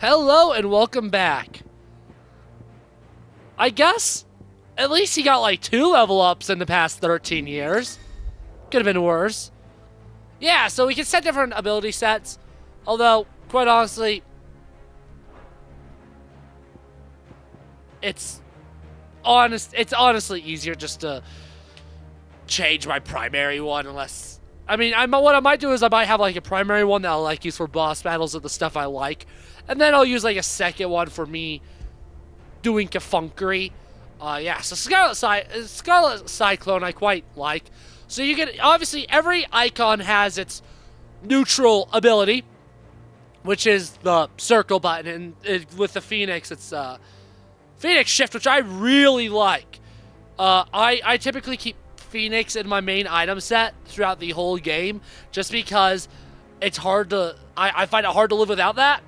Hello and welcome back. I guess at least he got like 2 level ups in the past 13 years. Could have been worse. Yeah, so we can set different ability sets. Although, quite honestly, it's honestly easier just to change my primary one unless... I mean, what I might do is I might have like a primary one that I'll like use for boss battles of the stuff I like. And then I'll use like a second one for me doing Kafunkery. Yeah, so Scarlet Cyclone I quite like. So you can, obviously every icon has its neutral ability, which is the circle button, and with the Phoenix, it's Phoenix Shift, which I really like. I typically keep Phoenix in my main item set throughout the whole game, just because it's hard to, I find it hard to live without that.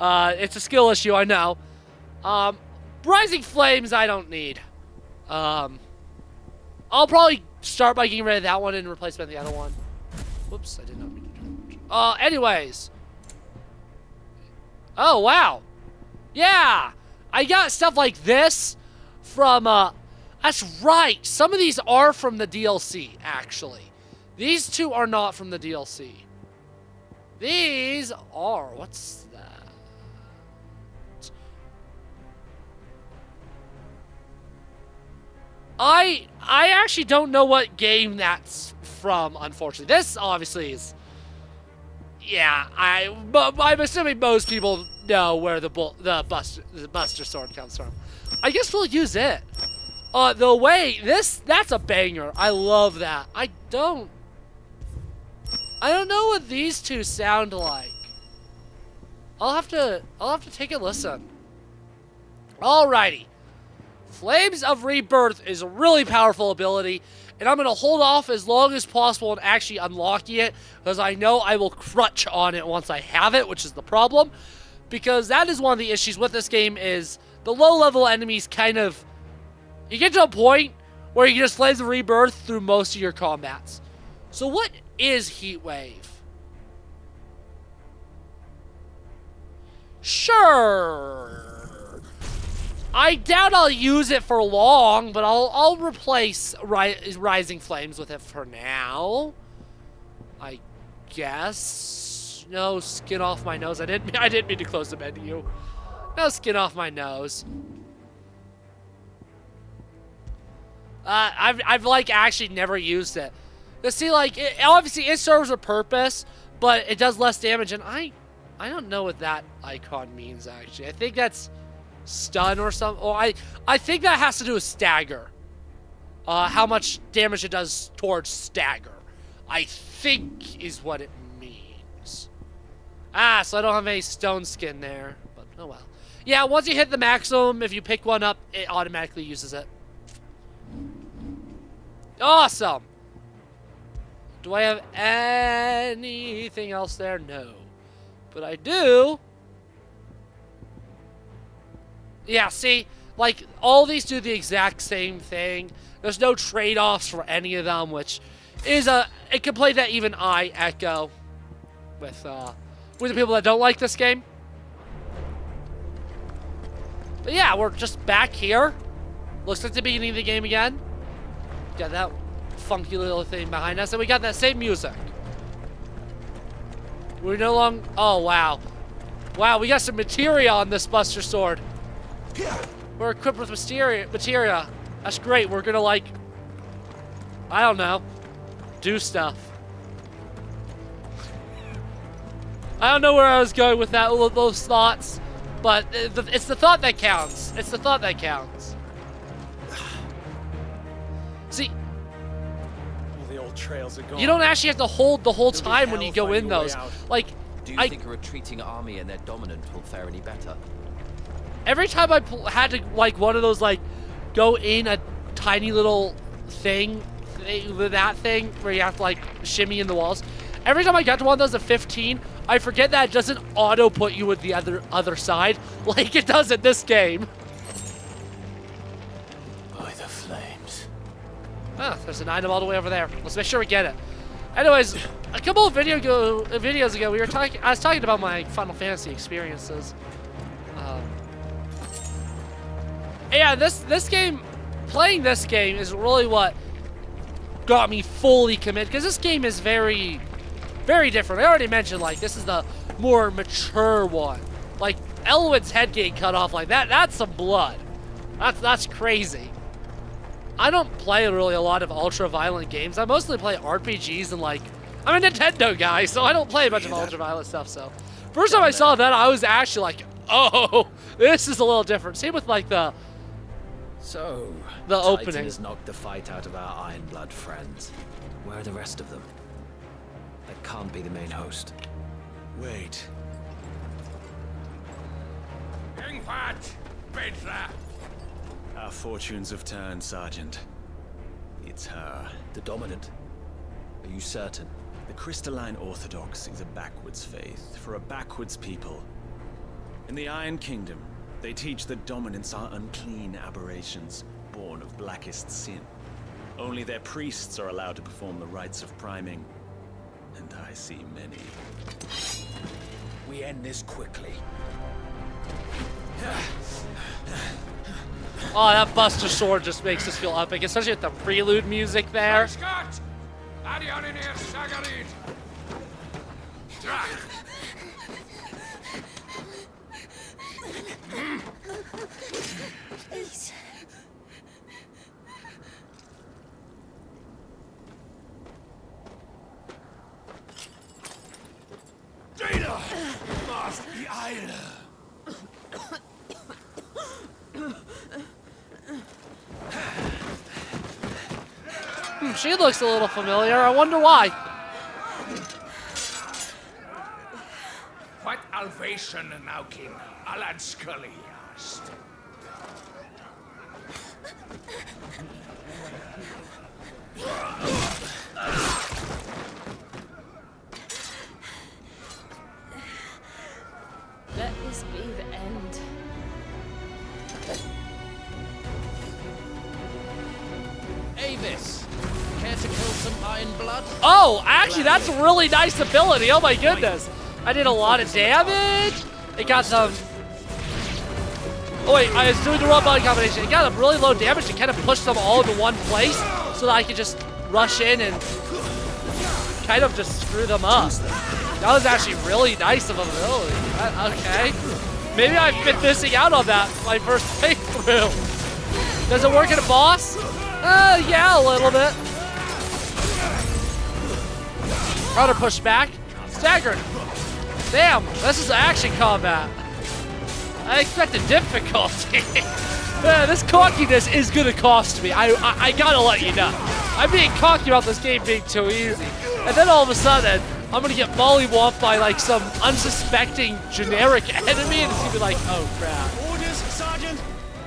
It's a skill issue, I know. Rising Flames I don't need. I'll probably start by getting rid of that one and replace it with the other one. Whoops, I did not mean to do that. Anyways. Oh, wow. Yeah, I got stuff like this from, that's right. Some of these are from the DLC, actually. These two are not from the DLC. These are, what's that? I actually don't know what game that's from, unfortunately. This obviously is, yeah, I'm assuming most people know where the Buster Sword comes from. I guess we'll use it. The way, that's a banger. I love that. I don't know what these two sound like. I'll have to take a listen. Alrighty. Flames of Rebirth is a really powerful ability, and I'm going to hold off as long as possible and actually unlocking it, because I know I will crutch on it once I have it, which is the problem. Because that is one of the issues with this game is the low-level enemies kind of... You get to a point where you can just Flames of Rebirth through most of your combats. So what is Heat Wave? Sure. I doubt I'll use it for long, but I'll replace Rising Flames with it for now. I guess. No skin off my nose. I didn't mean to close the menu. No skin off my nose. I've like actually never used it. You see, like obviously it serves a purpose, but it does less damage, and I don't know what that icon means actually. I think that's stun or something. Oh, I think that has to do with stagger. How much damage it does towards stagger, I think is what it means. Ah, so I don't have any stone skin there, but oh well. Yeah, once you hit the maximum, if you pick one up, it automatically uses it. Awesome. Do I have anything else there? No. But I do. Yeah, see? Like, all these do the exact same thing. There's no trade-offs for any of them, which is a complaint that even I echo with the people that don't like this game. But yeah, we're just back here. Looks like the beginning of the game again. Got that funky little thing behind us, and we got that same music. We're no longer... Oh, wow. Wow, we got some materia on this Buster Sword. We're equipped with materia. That's great. We're gonna, like... I don't know. Do stuff. I don't know where I was going with that, those thoughts, but it's the thought that counts. It's the thought that counts. See... Trails are gone. You don't actually have to hold the whole time when you go in those. Like, do you think a retreating army and their dominant will fare any better? Every time I had to, like, one of those, like, go in a tiny little thing, that thing where you have to, like, shimmy in the walls. Every time I got to one of those at 15, I forget that it doesn't auto put you with the other side like it does in this game. By the flames. Ah, there's an item all the way over there. Let's make sure we get it. Anyways, a couple of videos ago, I was talking about my Final Fantasy experiences. Yeah, this game, playing this game is really what got me fully committed, because this game is very, very different. I already mentioned, like, this is the more mature one. Like, Elwood's head getting cut off like that, that's some blood. That's crazy. I don't play really a lot of ultra-violent games. I mostly play RPGs and, like, I'm a Nintendo guy, so I don't play a bunch of ultra-violent stuff, so. First time I saw that, I was actually like, oh, this is a little different. Same with, like, the opening. Titan has knocked the fight out of our Iron Blood friends. Where are the rest of them? That can't be the main host. Wait. Our fortunes have turned, Sergeant. It's her. The Dominant. Are you certain? The Crystalline Orthodox is a backwards faith for a backwards people. In the Iron Kingdom, they teach that dominants are unclean aberrations, born of blackest sin. Only their priests are allowed to perform the rites of priming. And I see many. We end this quickly. Oh, that Buster Sword just makes us feel epic, especially with the prelude music there. Data must be idle. She looks a little familiar. I wonder why. What Alvation now King Alan Scully asked. Let this be the end. Avis, care to kill some Iron Blood? Oh, actually, that's a really nice ability. Oh my goodness. I did a lot of damage. It got some... Oh wait, I was doing the wrong button combination. It got a really low damage and kind of pushed them all into one place so that I could just rush in and kind of just screw them up. That was actually really nice of an ability. Okay. Maybe I've been missing out on that my first playthrough. Does it work at a boss? Yeah, a little bit. Counter push back. Staggered. Damn, this is action combat. I expected difficulty. This cockiness is gonna cost me. I gotta let you know. I'm being cocky about this game being too easy. And then all of a sudden, I'm gonna get mollywomped by like some unsuspecting generic enemy and it's gonna be like, oh crap. Orders, Sergeant!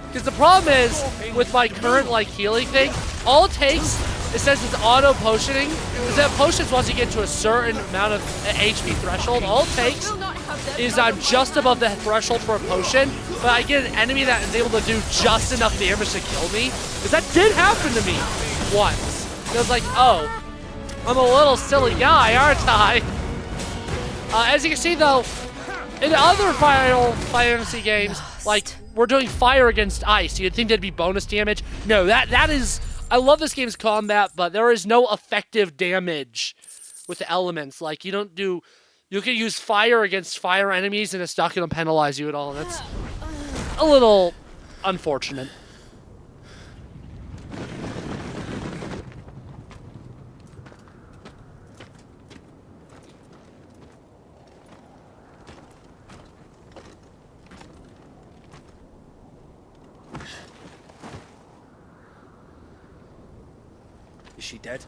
Because the problem is, with my current like healing thing, all it takes, it says it's auto potioning, is that potions once you get to a certain amount of HP threshold, all it takes is I'm just above the threshold for a potion, but I get an enemy that is able to do just enough damage to kill me. Because that did happen to me once. It was like, oh, I'm a little silly guy, aren't I? As you can see though, in other Final Fantasy games, like, we're doing fire against ice. You'd think that'd be bonus damage. No, that is... I love this game's combat, but there is no effective damage with the elements. Like, you don't do... You can use fire against fire enemies, and it's not going to penalize you at all. That's a little unfortunate. Is she dead?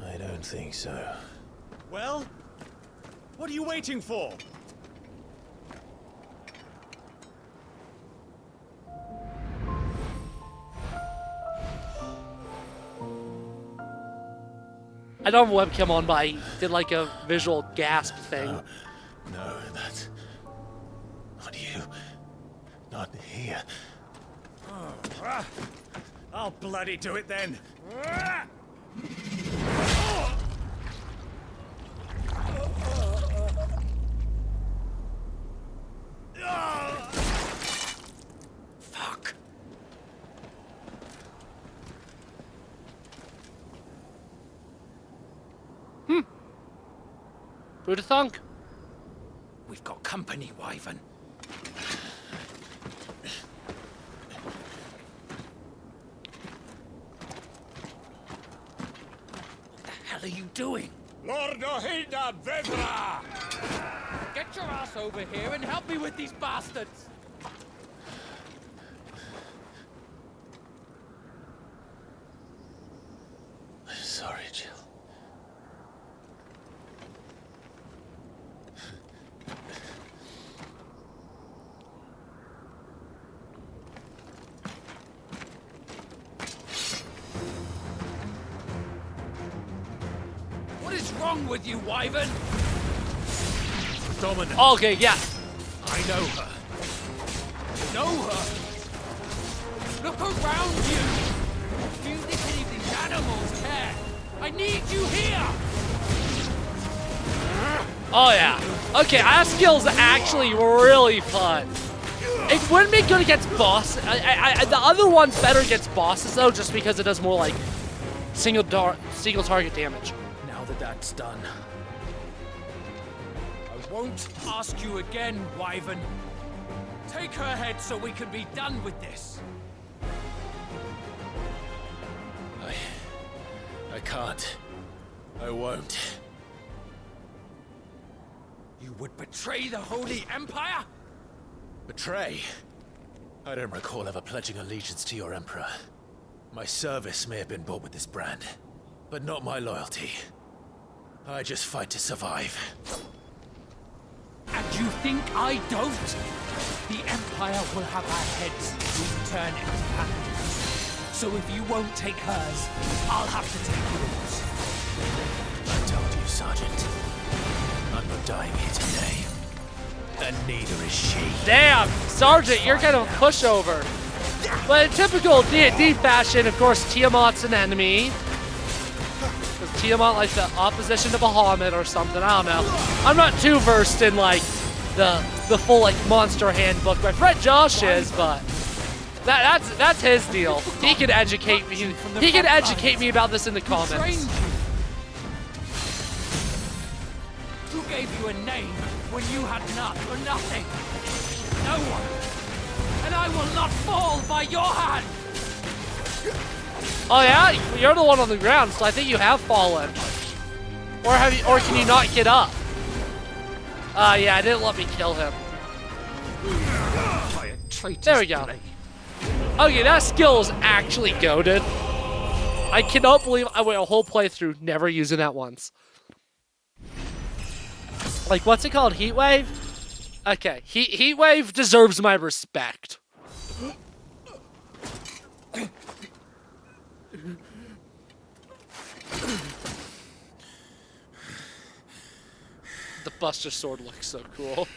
I don't think so. Well? What are you waiting for? I don't have a webcam on, but I did like a visual gasp thing. No, that's not you. Not here. I'll bloody do it then. Who'da thunk? We've got company, Wyvern. What the hell are you doing? Lord Ohilda Vedra! Get your ass over here and help me with these bastards! I'm sorry, Jill. What is wrong with you, Wyvern? Dominant. Okay, yeah. I know her. Know her? Look around you! Do you think any of these animals care? I need you here! Oh yeah. Okay, our skill's actually really fun. It wouldn't be good against boss. The other one's better against bosses though, just because it does more like single target damage. Now that that's done, I won't ask you again, Wyvern. Take her head so we can be done with this. I can't. I won't. You would betray the Holy Empire? Betray? I don't recall ever pledging allegiance to your Emperor. My service may have been bought with this brand, but not my loyalty. I just fight to survive. And you think I don't? The Empire will have our heads returned into packages. So if you won't take hers, I'll have to take yours. I told you, Sergeant. I'm not dying here today. And neither is she. Damn, Sergeant, you're kind of a pushover. But in typical D&D fashion, of course, Tiamat's an enemy. Because Tiamat like the opposition to Bahamut or something. I don't know. I'm not too versed in like the full like monster handbook. My friend Josh is, but that's his deal. He can educate me. He can educate me about this in the Trained comments. you. Who gave you a name when you had none or nothing? No one. And I will not fall by your hand. Oh yeah, you're the one on the ground, so I think you have fallen. Or have you? Or can you not get up? Yeah, I didn't let me kill him. There we go. Okay, that skill is actually goated. I cannot believe I went a whole playthrough never using that once. Like, what's it called? Heat wave? Okay, heat wave deserves my respect. The Buster Sword looks so cool.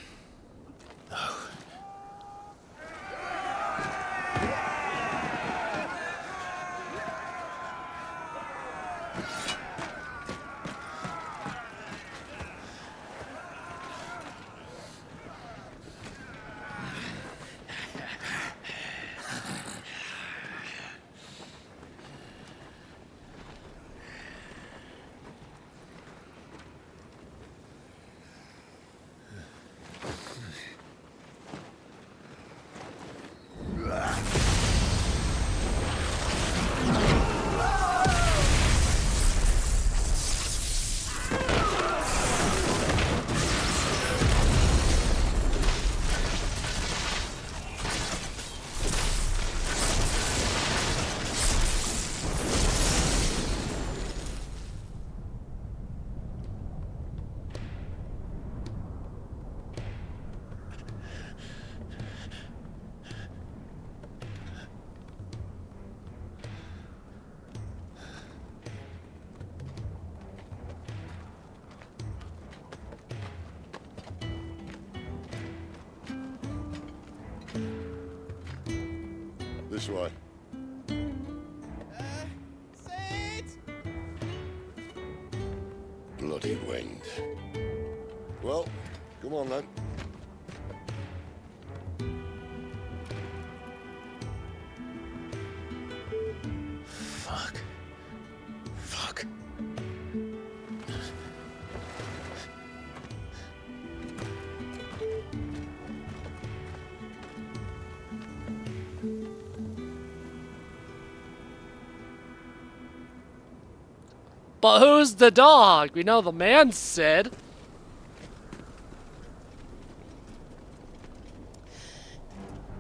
This way. Bloody wind. Well, come on then. Fuck. Fuck. But who's the dog? We know the man said.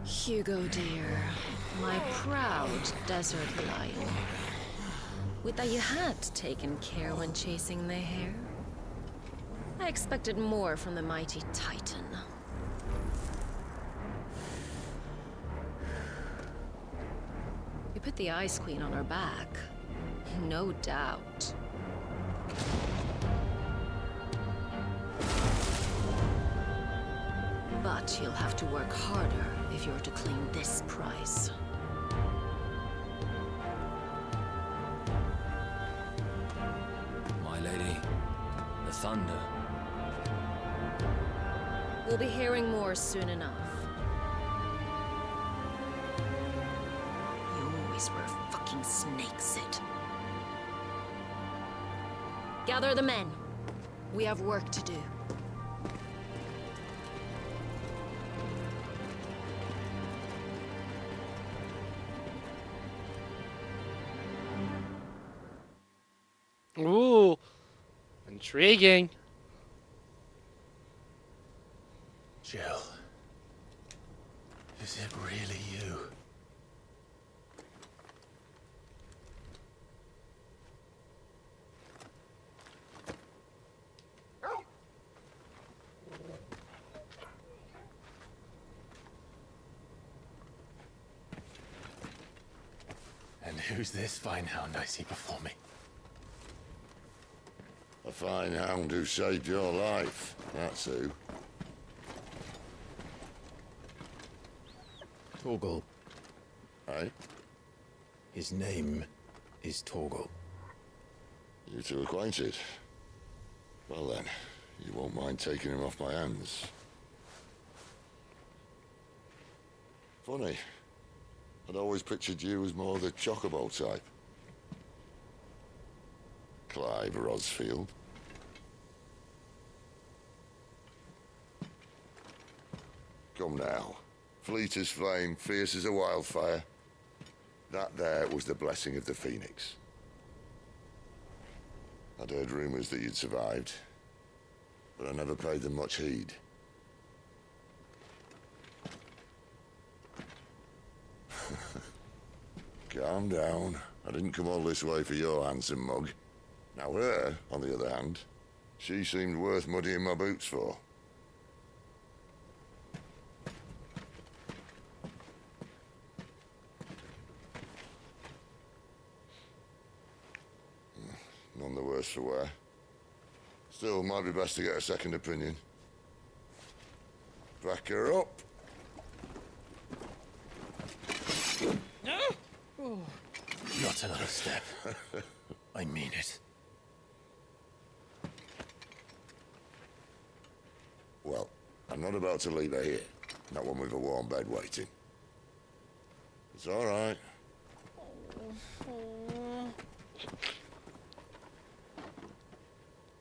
Hugo, dear, my proud desert lion. Would that you had taken care when chasing the hare. I expected more from the mighty Titan. You put the Ice Queen on her back, no doubt. But you'll have to work harder if you're to claim this prize. My lady, the thunder. We'll be hearing more soon enough. You always were a fucking snake, Sid. Gather the men. We have work to do. Ooh, intriguing. Jill. Is it really you? And who's this fine hound I see before me? A fine hound who saved your life. That's who. Torgal. Eh? His name is Torgal. You two acquainted? Well then, you won't mind taking him off my hands. Funny. I'd always pictured you as more the chocobo type. Clive Rosfield. Come now. Fleet as flame, fierce as a wildfire. That there was the blessing of the Phoenix. I'd heard rumors that you'd survived, but I never paid them much heed. Calm down. I didn't come all this way for your handsome mug. Now her, on the other hand, she seemed worth muddying my boots for. None the worse for wear. Still, might be best to get a second opinion. Back her up. Not another step. I mean it. Well, I'm not about to leave her here. Not one with a warm bed waiting. It's all right.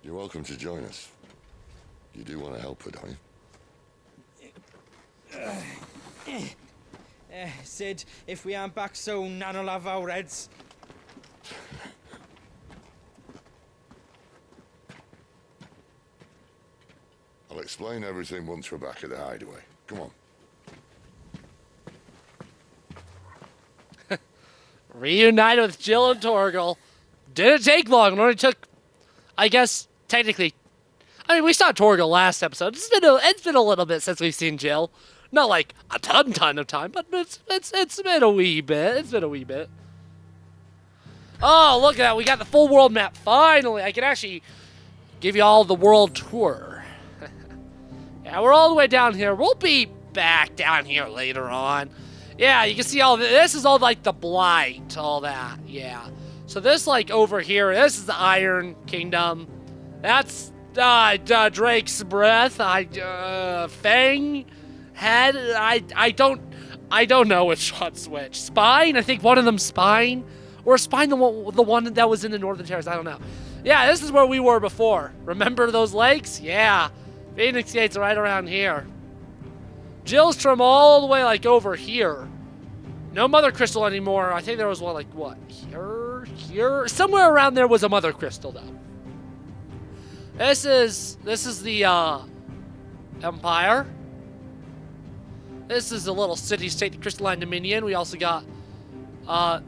You're welcome to join us. You do want to help her, don't you? Sid, if we aren't back soon, Nan'll have our heads. I'll explain everything once we're back at the hideaway. Come on. Reunited with Jill and Torgal. Didn't take long. It only took, I guess, technically. I mean, we saw Torgal last episode. It's been a little bit since we've seen Jill. Not like a ton of time, but it's been a wee bit. It's been a wee bit. Oh, look at that. We got the full world map. Finally, I can actually give you all the world tour. Yeah, we're all the way down here. We'll be back down here later on. Yeah, you can see all this is all like the Blight, all that. Yeah. So this like over here, this is the Iron Kingdom. That's Drake's Breath. Fang Head. I don't know which one's which. Spine. I think one of them's Spine, or Spine the one that was in the Northern Terrace. I don't know. Yeah, this is where we were before. Remember those lakes? Yeah. Phoenix Gate's right around here. Jill's from all the way like over here. No Mother Crystal anymore. I think there was one like what? Here? You're somewhere around there was a mother crystal, though. This is the Empire. This is a little city-state, the Crystalline Dominion. We also got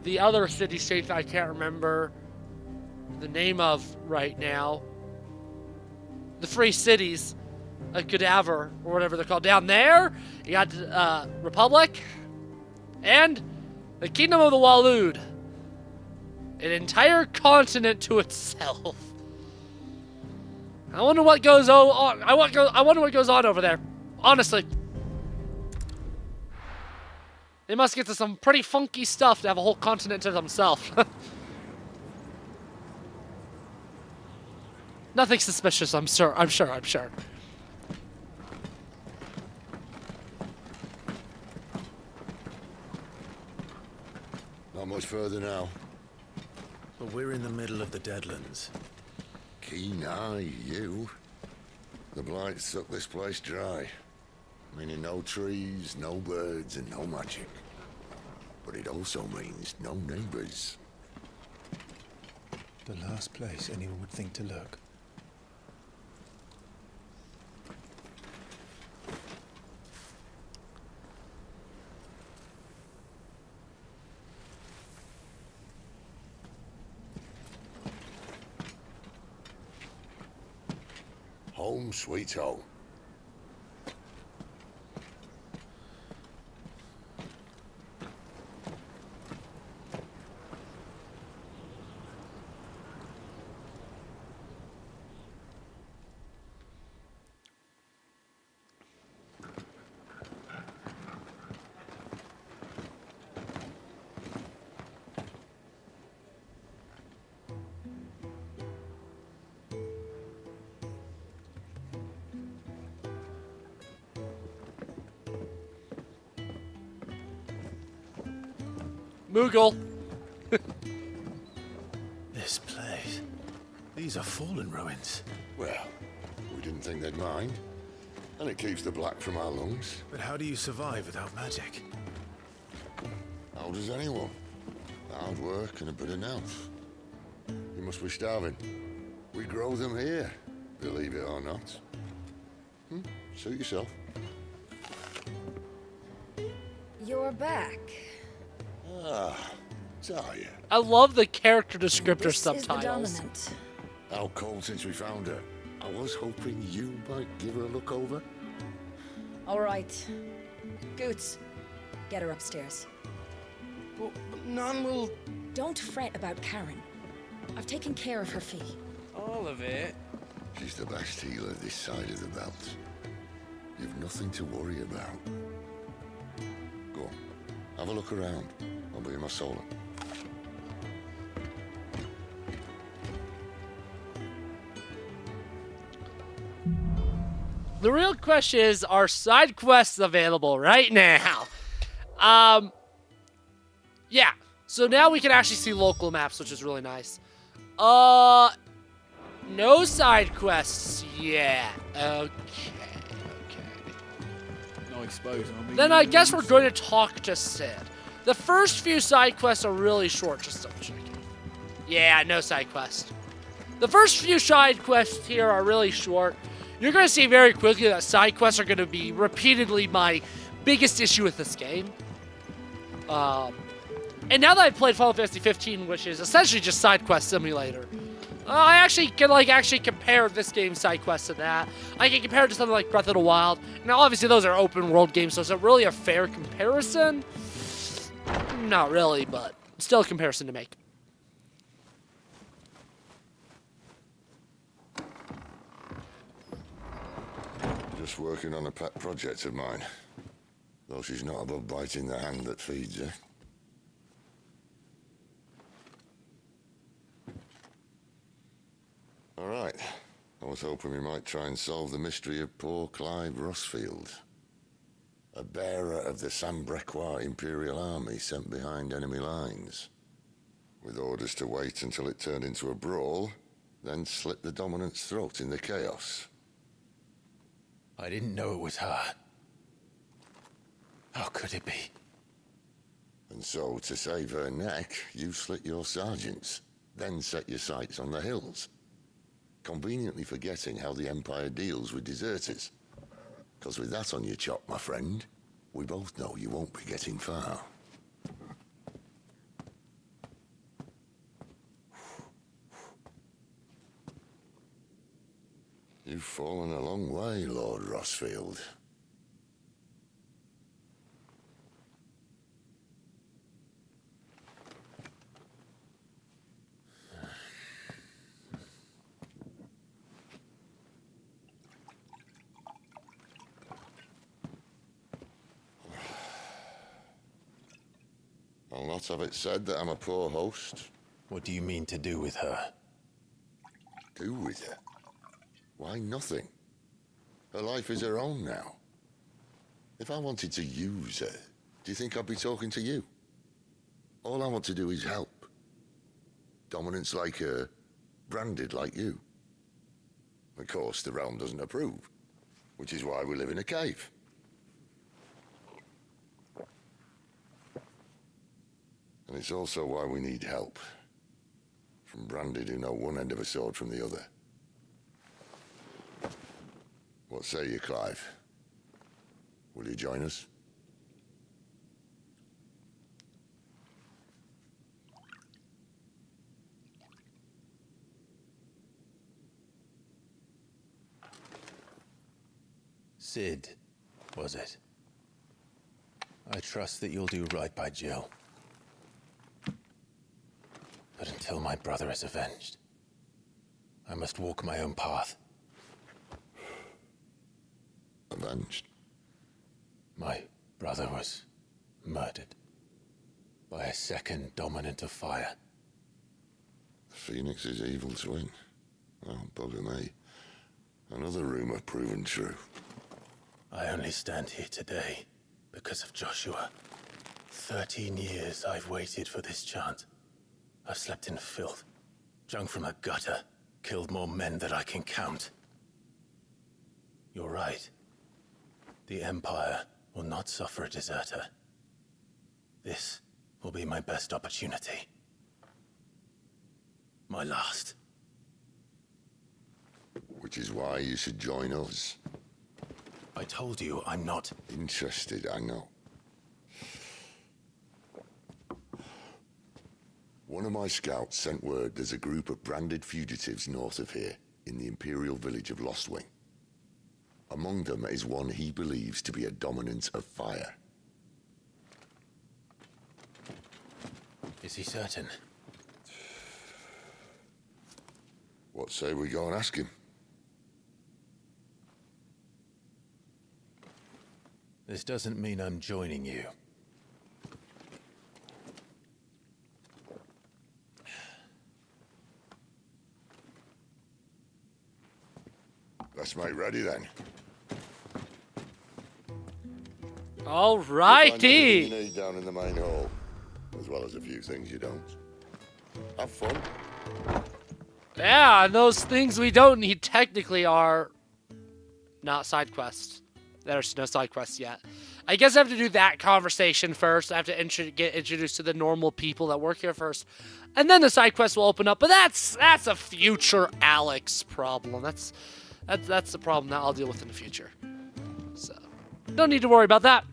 the other city-state that I can't remember the name of right now. The Free Cities, a Cadaver, or whatever they're called. Down there, you got Republic, and the Kingdom of the Waloed. An entire continent to itself. I wonder what goes on. I wonder what goes on over there. Honestly. They must get to some pretty funky stuff to have a whole continent to themselves. Nothing suspicious, I'm sure. Not much further now. But we're in the middle of the Deadlands. Keen eye, you. The blight sucked this place dry. Meaning no trees, no birds, and no magic. But it also means no neighbors. The last place anyone would think to look. Home sweet home. Moogle. This place. These are fallen ruins. Well, we didn't think they'd mind. And it keeps the black from our lungs. But how do you survive without magic? How does anyone? Hard work and a bit of nerve. You must be starving. We grow them here, believe it or not. Suit yourself. You're back. Ah, Talia. I love the character descriptor This is the subtitles. dominant. How cold since we found her. I was hoping you might give her a look over. All right. Goots, get her upstairs. But none will... Don't fret about Karen. I've taken care of her fee. All of it? She's the best healer this side of the belt. You've nothing to worry about. Go on, have a look around. I'll be in my solar. The real question is, are side quests available right now? Yeah. So now we can actually see local maps, which is really nice. No side quests yet. Okay. No exposure. Then I guess we're going to talk to Sid. The first few side quests are really short, just double checking. Yeah, no side quest. The first few side quests here are really short. You're going to see very quickly that side quests are going to be repeatedly my biggest issue with this game. And now that I've played Final Fantasy XV, which is essentially just side quest simulator, I actually can compare this game's side quests to that. I can compare it to something like Breath of the Wild. Now, obviously, those are open world games, so is it really a fair comparison? Not really, but still a comparison to make. Just working on a pet project of mine. Though she's not above biting the hand that feeds her. All right. I was hoping we might try and solve the mystery of poor Clive Rosfield. A bearer of the Sambrequois Imperial Army sent behind enemy lines. With orders to wait until it turned into a brawl, then slit the dominant's throat in the chaos. I didn't know it was her. How could it be? And so, to save her neck, you slit your sergeants. then set your sights on the hills, conveniently forgetting how the Empire deals with deserters. Because with that on your chop, my friend, we both know you won't be getting far. You've fallen a long way, Lord Rosfield. I'll not have it said that I'm a poor host. What do you mean to do with her? Do with her? Why, nothing. Her life is her own now. If I wanted to use her, do you think I'd be talking to you? All I want to do is help. Dominants like her, branded like you. Of course, the realm doesn't approve, which is why we live in a cave. And it's also why we need help. From branded who know one end of a sword from the other. What say you, Clive? Will you join us? Sid, was it? I trust that you'll do right by Jill. But until my brother is avenged, I must walk my own path. Avenged? My brother was murdered by a second dominant of fire. Phoenix's evil twin. Oh, bugger me. Another rumor proven true. I only stand here today because of Joshua. 13 years I've waited for this chance. I've slept in filth, drunk from a gutter, killed more men than I can count. You're right. The Empire will not suffer a deserter. This will be my best opportunity. My last. Which is why you should join us. I told you I'm not interested, I know. One of my scouts sent word there's a group of branded fugitives north of here, in the Imperial village of Lostwing. Among them is one he believes to be a dominant of fire. Is he certain? What say we go and ask him? This doesn't mean I'm joining you. Let's make ready then. All You righty. need down in the main hall, as well as a few things you don't. Have fun. Yeah, and those things we don't need technically are not side quests. There's no side quests yet. I guess I have to do that conversation first. I have to get introduced to the normal people that work here first. And then the side quests will open up. But that's a future Alex problem. That's the problem that I'll deal with in the future. So, don't need to worry about that.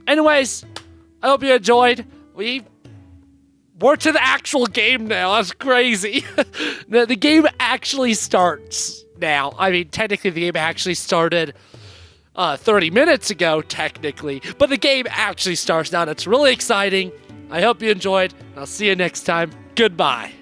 Anyways, I hope you enjoyed. We're to the actual game now. That's crazy. The game actually starts now. I mean, technically the game actually started 30 minutes ago, technically. But the game actually starts now. That's really exciting. I hope you enjoyed. And I'll see you next time. Goodbye.